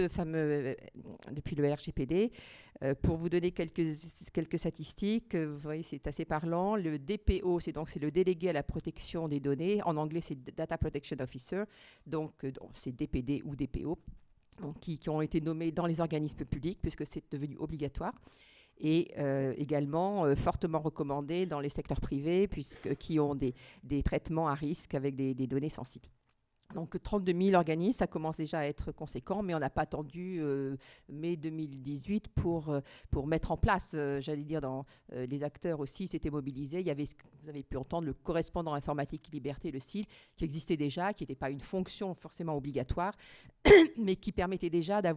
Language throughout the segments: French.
ce fameux, depuis le RGPD. Pour vous donner quelques statistiques, vous voyez, c'est assez parlant. Le DPO, c'est le délégué à la protection des données. En anglais, c'est Data Protection Officer. Donc, c'est DPD ou DPO, donc, qui ont été nommés dans les organismes publics, puisque c'est devenu obligatoire. Et également fortement recommandés dans les secteurs privés, qui ont des traitements à risque avec des données sensibles. Donc 32 000 organismes, ça commence déjà à être conséquent, mais on n'a pas attendu mai 2018 pour mettre en place, j'allais dire, les acteurs aussi s'étaient mobilisés. Il y avait, vous avez pu entendre, le correspondant informatique et liberté, le CIL, qui existait déjà, qui n'était pas une fonction forcément obligatoire, mais qui permettait déjà de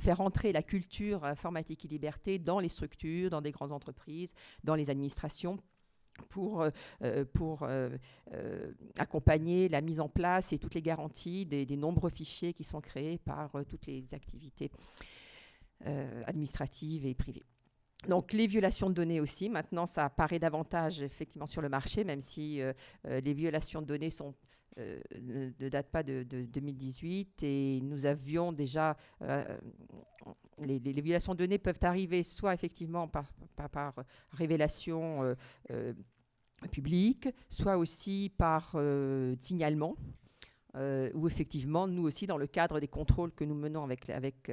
faire entrer la culture informatique et liberté dans les structures, dans des grandes entreprises, dans les administrations, pour accompagner la mise en place et toutes les garanties des nombreux fichiers qui sont créés par toutes les activités administratives et privées. Donc les violations de données aussi, maintenant ça apparaît davantage effectivement sur le marché, même si les violations de données ne datent pas de 2018, et nous avions déjà les violations de données peuvent arriver soit effectivement par révélation publique, soit aussi par signalement, où effectivement, nous aussi, dans le cadre des contrôles que nous menons avec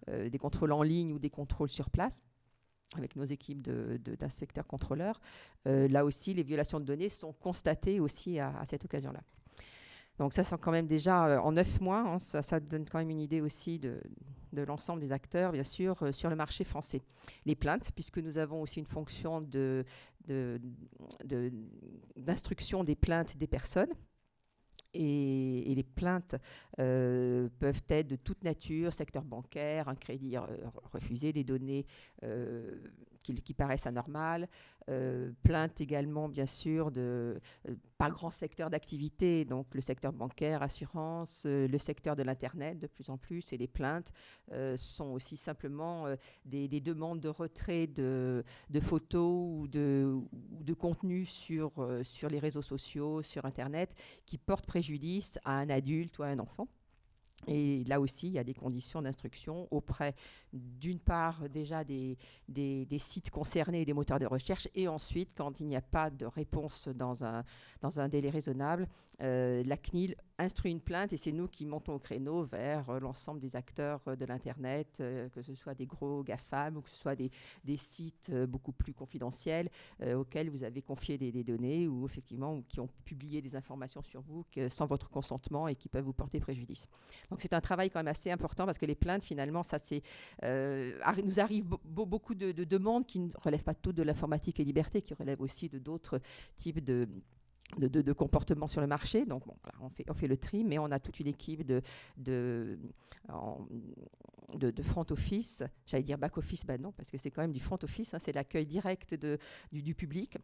des contrôles en ligne ou des contrôles sur place, avec nos équipes d'inspecteurs contrôleurs, là aussi, les violations de données sont constatées aussi à cette occasion-là. Donc ça, c'est quand même déjà en 9 mois, hein, ça donne quand même une idée aussi de l'ensemble des acteurs, bien sûr, sur le marché français. Les plaintes, puisque nous avons aussi une fonction d'instruction des plaintes des personnes. Et les plaintes peuvent être de toute nature, secteur bancaire, un crédit refusé, des données qui paraissent anormales, plaintes également bien sûr par grand secteur d'activité, donc le secteur bancaire, assurance, le secteur de l'Internet de plus en plus, et les plaintes sont aussi simplement des demandes de retrait de photos ou de contenus sur les réseaux sociaux, sur Internet, qui portent préjudice à un adulte ou à un enfant. Et là aussi, il y a des conditions d'instruction auprès, d'une part, déjà des sites concernés et des moteurs de recherche, et ensuite, quand il n'y a pas de réponse dans un délai raisonnable, la CNIL instruit une plainte, et c'est nous qui montons au créneau vers l'ensemble des acteurs de l'Internet, que ce soit des gros GAFAM ou que ce soit des sites beaucoup plus confidentiels auxquels vous avez confié des données ou effectivement qui ont publié des informations sur vous sans votre consentement et qui peuvent vous porter préjudice. Donc c'est un travail quand même assez important, parce que les plaintes, finalement, ça nous arrive beaucoup de demandes qui ne relèvent pas toutes de l'informatique et liberté, qui relèvent aussi de d'autres types de comportements sur le marché. Donc bon, voilà, on fait le tri, mais on a toute une équipe de front office, j'allais dire back office, ben non, parce que c'est quand même du front office, hein, c'est l'accueil direct du public,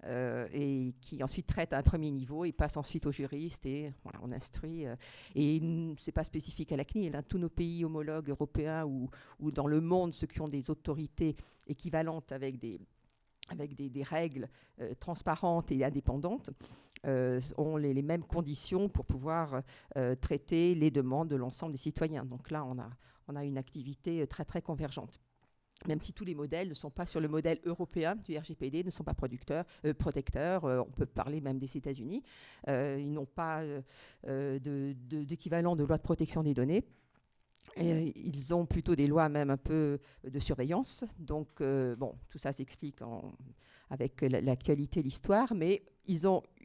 et qui ensuite traite à un premier niveau et passe ensuite aux juristes, et voilà, on instruit. Et c'est pas spécifique à la CNIL, hein, tous nos pays homologues européens ou dans le monde, ceux qui ont des autorités équivalentes avec des règles transparentes et indépendantes, ont les mêmes conditions pour pouvoir traiter les demandes de l'ensemble des citoyens. Donc là, on a une activité très, très convergente. Même si tous les modèles ne sont pas sur le modèle européen du RGPD, ne sont pas protecteurs, on peut parler même des États-Unis. Ils n'ont pas d'équivalent de loi de protection des données. Et ils ont plutôt des lois même un peu de surveillance. Donc, bon, tout ça s'explique avec l'actualité, l'histoire, mais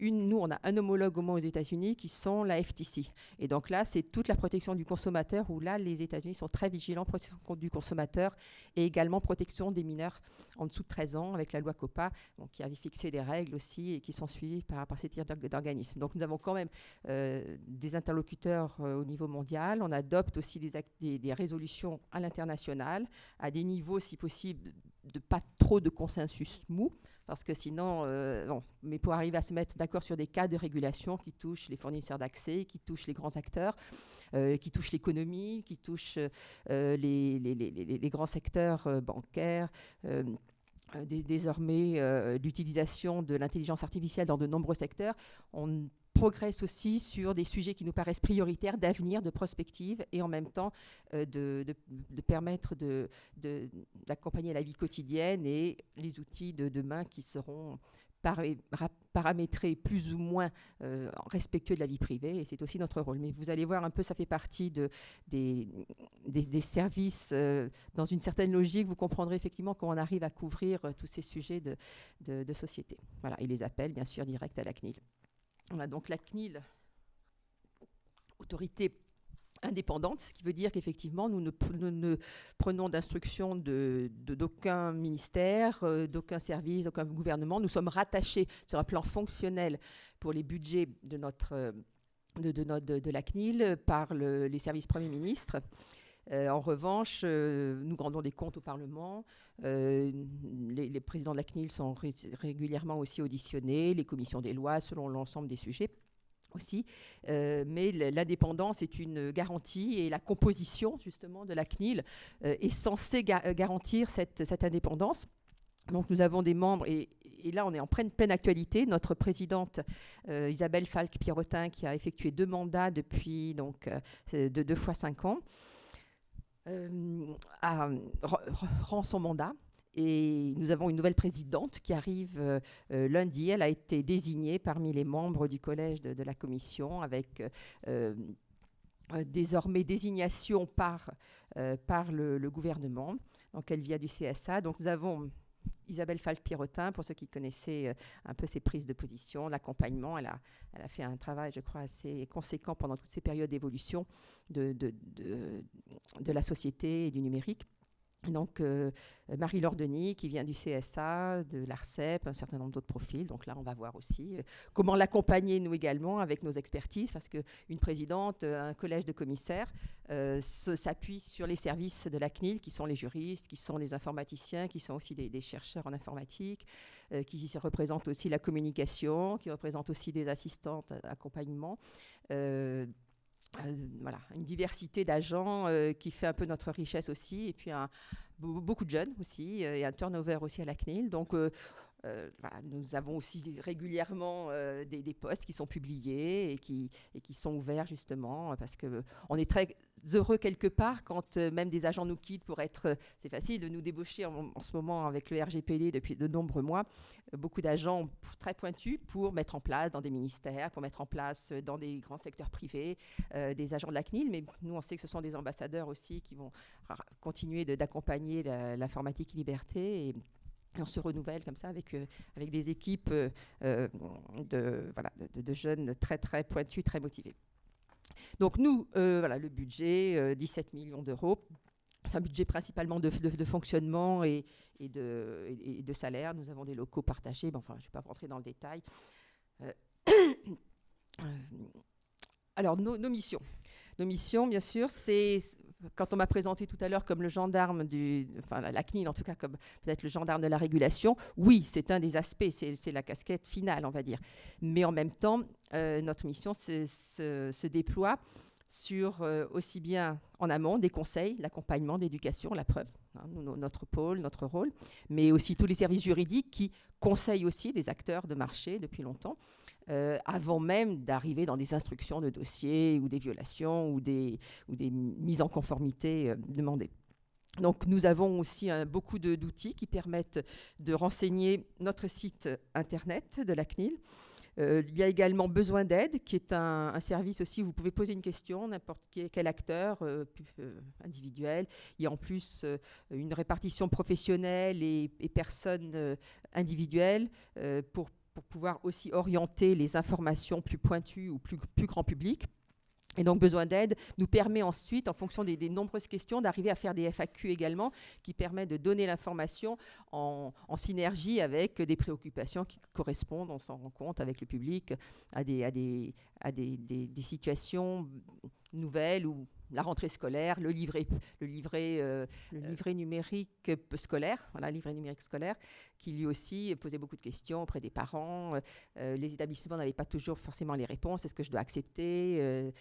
nous, on a un homologue au moins aux États-Unis qui sont la FTC. Et donc là, c'est toute la protection du consommateur, où là, les États-Unis sont très vigilants, protection du consommateur et également protection des mineurs en dessous de 13 ans avec la loi COPPA, donc, qui avait fixé des règles aussi et qui sont suivies par ces types d'organismes. Donc nous avons quand même des interlocuteurs au niveau mondial. On adopte aussi des résolutions à l'international, à des niveaux, si possible, de pas trop de consensus mou, parce que sinon, non. Mais pour arriver à se mettre d'accord sur des cas de régulation qui touchent les fournisseurs d'accès, qui touchent les grands acteurs, qui touchent l'économie, qui touchent les grands secteurs bancaires, désormais l'utilisation de l'intelligence artificielle dans de nombreux secteurs. On progresse aussi sur des sujets qui nous paraissent prioritaires, d'avenir, de prospective, et en même temps de permettre d'accompagner la vie quotidienne et les outils de demain qui seront paramétrés plus ou moins respectueux de la vie privée, et c'est aussi notre rôle. Mais vous allez voir un peu, ça fait partie des services dans une certaine logique. Vous comprendrez effectivement comment on arrive à couvrir tous ces sujets de société. Voilà, et les appels, bien sûr, directs à la CNIL. On a donc la CNIL, autorité indépendante, ce qui veut dire qu'effectivement, nous ne prenons d'instruction d'aucun ministère, d'aucun service, d'aucun gouvernement. Nous sommes rattachés sur un plan fonctionnel pour les budgets de la CNIL par les services Premier ministre. En revanche, nous rendons des comptes au Parlement. Les présidents de la CNIL sont régulièrement aussi auditionnés, les commissions des lois, selon l'ensemble des sujets aussi. Mais l'indépendance est une garantie, et la composition justement de la CNIL est censée garantir cette indépendance. Donc nous avons des membres, et là on est en pleine actualité. Notre présidente Isabelle Falck-Pierrotin, qui a effectué 2 mandats depuis donc, de 2 fois 5 ans, rend son mandat. Et nous avons une nouvelle présidente qui arrive lundi. Elle a été désignée parmi les membres du collège de la commission, avec désormais désignation par le gouvernement. Donc elle vient du CSA. Donc nous avons Isabelle Falck-Pierrotin, pour ceux qui connaissaient un peu ses prises de position, l'accompagnement. Elle a fait un travail, je crois, assez conséquent pendant toutes ces périodes d'évolution de la société et du numérique. Donc, Marie-Laure Denis, qui vient du CSA, de l'ARCEP, un certain nombre d'autres profils. Donc là, on va voir aussi comment l'accompagner, nous également, avec nos expertises, parce qu'une présidente, un collège de commissaires, s'appuie sur les services de la CNIL, qui sont les juristes, qui sont les informaticiens, qui sont aussi des chercheurs en informatique, qui représentent aussi la communication, qui représentent aussi des assistantes d'accompagnement. Voilà, une diversité d'agents qui fait un peu notre richesse aussi, et puis beaucoup de jeunes aussi, et un turnover aussi à la CNIL. Donc voilà, nous avons aussi régulièrement des postes qui sont publiés et qui sont ouverts justement parce qu'on est très heureux quelque part quand même des agents nous quittent pour être... c'est facile de nous débaucher en ce moment avec le RGPD depuis de nombreux mois. Beaucoup d'agents très pointus pour mettre en place dans des ministères, pour mettre en place dans des grands secteurs privés des agents de la CNIL. Mais nous, on sait que ce sont des ambassadeurs aussi qui vont continuer d'accompagner l'informatique et liberté. Et on se renouvelle comme ça avec des équipes de jeunes très, très pointus, très motivés. Donc nous, voilà, le budget, 17 millions d'euros. C'est un budget principalement de fonctionnement et de salaire. Nous avons des locaux partagés. Bon, enfin, je ne vais pas rentrer dans le détail. Alors, nos missions. Nos missions, bien sûr, c'est... Quand on m'a présenté tout à l'heure comme le gendarme la CNIL en tout cas, comme peut-être le gendarme de la régulation, oui, c'est un des aspects, c'est la casquette finale, on va dire. Mais en même temps, notre mission se déploie sur aussi bien en amont des conseils, l'accompagnement, d'éducation, la preuve, notre pôle, notre rôle, mais aussi tous les services juridiques qui conseillent aussi des acteurs de marché depuis longtemps, avant même d'arriver dans des instructions de dossiers ou des violations ou des mises en conformité demandées. Donc nous avons aussi beaucoup d'outils qui permettent de renseigner notre site internet de la CNIL. Il y a également Besoin d'aide, qui est un service aussi où vous pouvez poser une question, n'importe quel acteur individuel. Il y a en plus une répartition professionnelle et personnes individuelles pour pouvoir aussi orienter les informations plus pointues ou plus grand public. Et donc, Besoin d'aide nous permet ensuite, en fonction des nombreuses questions, d'arriver à faire des FAQ également, qui permettent de donner l'information en synergie avec des préoccupations qui correspondent, on s'en rend compte, avec le public, à des situations nouvelles ou la rentrée scolaire, le livret numérique scolaire, voilà, livret numérique scolaire, qui lui aussi posait beaucoup de questions auprès des parents. Les établissements n'avaient pas toujours forcément les réponses. Est-ce que je dois accepter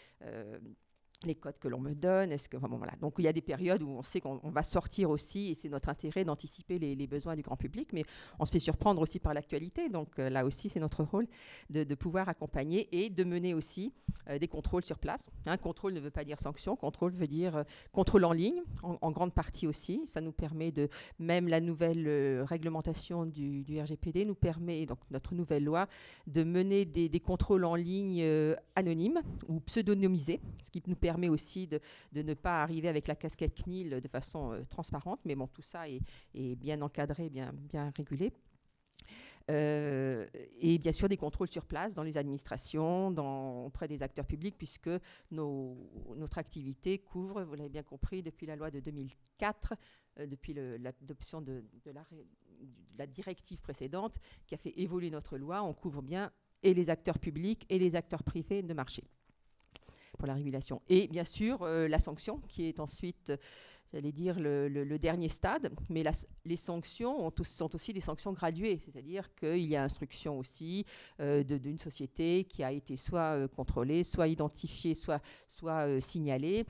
les codes que l'on me donne, voilà. Donc il y a des périodes où on sait qu'on va sortir aussi, et c'est notre intérêt d'anticiper les besoins du grand public, mais on se fait surprendre aussi par l'actualité, donc là aussi c'est notre rôle de pouvoir accompagner et de mener aussi des contrôles sur place. Contrôle ne veut pas dire sanction, contrôle veut dire contrôle en ligne, en grande partie aussi. Ça nous permet même la nouvelle réglementation du RGPD nous permet, donc notre nouvelle loi, de mener des contrôles en ligne anonymes ou pseudonymisés, ce qui nous permet aussi de ne pas arriver avec la casquette CNIL de façon transparente, mais bon, tout ça est bien encadré, bien régulé. Et bien sûr des contrôles sur place dans les administrations, auprès des acteurs publics, puisque notre activité couvre, vous l'avez bien compris, depuis la loi de 2004, depuis l'adoption de la directive précédente qui a fait évoluer notre loi, on couvre bien et les acteurs publics et les acteurs privés de marché pour la régulation. Et bien sûr, la sanction, qui est ensuite, j'allais dire, le dernier stade. Mais les sanctions sont aussi des sanctions graduées, c'est-à-dire qu'il y a instruction aussi d'une société qui a été soit contrôlée, soit identifiée, soit signalée,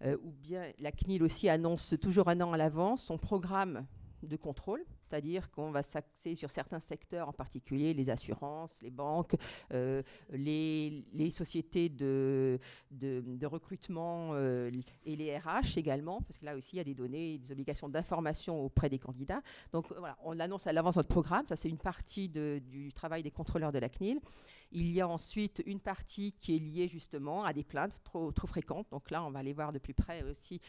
ou bien la CNIL aussi annonce toujours un an à l'avance son programme de contrôle, c'est-à-dire qu'on va s'axer sur certains secteurs, en particulier les assurances, les banques, les sociétés de recrutement et les RH également, parce que là aussi il y a des données et des obligations d'information auprès des candidats. Donc voilà, on annonce à l'avance notre programme, ça c'est une partie du travail des contrôleurs de la CNIL. Il y a ensuite une partie qui est liée justement à des plaintes trop fréquentes, donc là on va aller voir de plus près aussi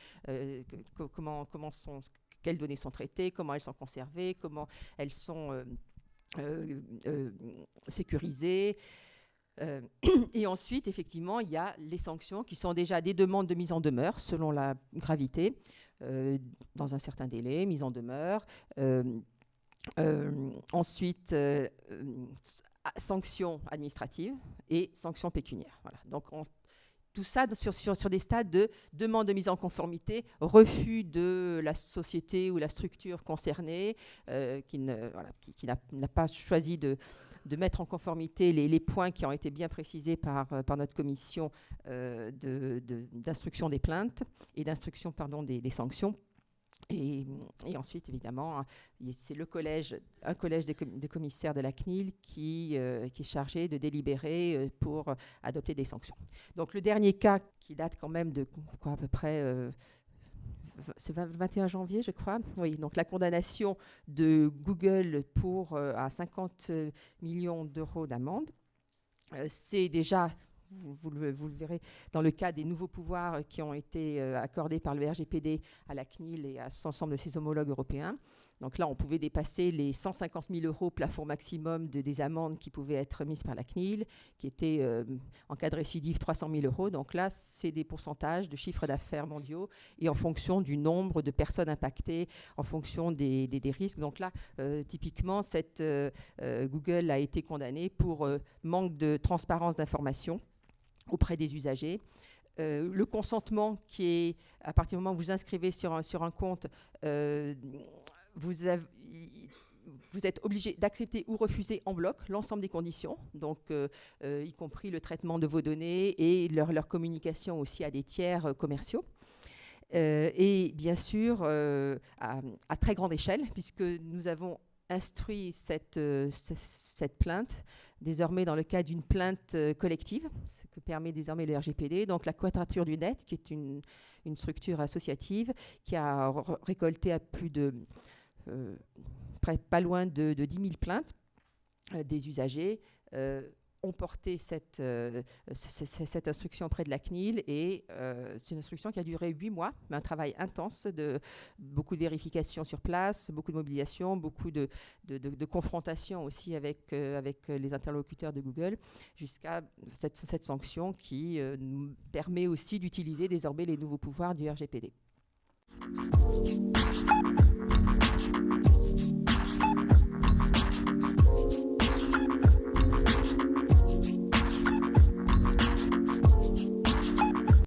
quelles données sont traitées, comment elles sont conservées, comment elles sont sécurisées. Et ensuite, effectivement, il y a les sanctions qui sont déjà des demandes de mise en demeure selon la gravité, dans un certain délai, mise en demeure. Ensuite, sanctions administratives et sanctions pécuniaires. Voilà. Donc, tout ça sur des stades de demande de mise en conformité, refus de la société ou la structure concernée qui n'a pas choisi de mettre en conformité les points qui ont été bien précisés par notre commission d'instruction des plaintes et d'instruction des sanctions. Et ensuite, évidemment, c'est un collège des commissaires de la CNIL qui est chargé de délibérer pour adopter des sanctions. Donc, le dernier cas qui date quand même de à peu près... c'est 21 janvier, je crois. Oui, donc la condamnation de Google à 50 millions d'euros d'amende. C'est déjà... Vous le verrez dans le cas des nouveaux pouvoirs qui ont été accordés par le RGPD à la CNIL et à l'ensemble de ses homologues européens. Donc là, on pouvait dépasser les 150 000 euros plafond maximum des amendes qui pouvaient être mises par la CNIL, qui étaient en cas de récidive 300 000 euros. Donc là, c'est des pourcentages de chiffres d'affaires mondiaux et en fonction du nombre de personnes impactées, en fonction des risques. Donc là, typiquement, Google a été condamné pour manque de transparence d'information auprès des usagers. Le consentement qui est, à partir du moment où vous inscrivez sur un compte, vous êtes obligé d'accepter ou refuser en bloc l'ensemble des conditions, donc y compris le traitement de vos données et leur communication aussi à des tiers commerciaux. Et bien sûr, à très grande échelle, puisque nous avons instruit cette plainte désormais dans le cadre d'une plainte collective, ce que permet désormais le RGPD. Donc la Quadrature du Net, qui est une structure associative qui a récolté à plus de pas loin de 10 000 plaintes des usagers, ont porté cette instruction auprès de la CNIL et c'est une instruction qui a duré 8 mois, mais un travail intense, beaucoup de vérifications sur place, beaucoup de mobilisation, beaucoup de confrontation aussi avec les interlocuteurs de Google, jusqu'à cette sanction qui nous permet aussi d'utiliser désormais les nouveaux pouvoirs du RGPD.